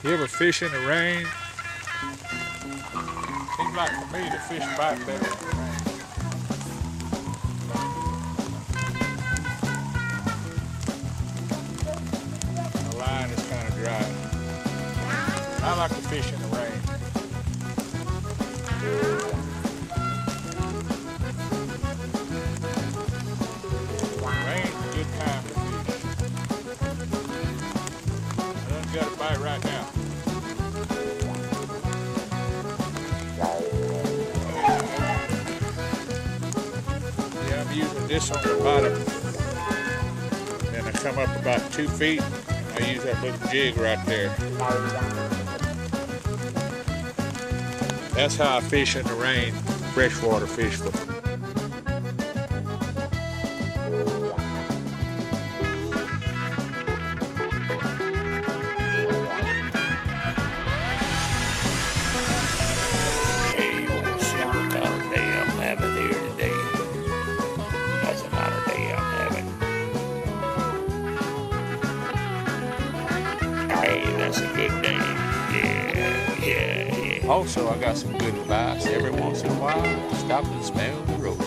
You ever fish in the rain? Seems like for me the fish bite better in the rain. The line is kind of dry. I like to fish in the rain. Rain's a good time to fish. I done got a bite right now. Yeah, I'm using this on the bottom. Then I come up about 2 feet. I use that little jig right there. That's how I fish in the rain, freshwater fish. Hey, you won't see what kind of day I'm having here today. That's the kind of day I'm having. Hey, that's a good day. Yeah. Also, I got some good advice. Every once in a while, stop and smell the road.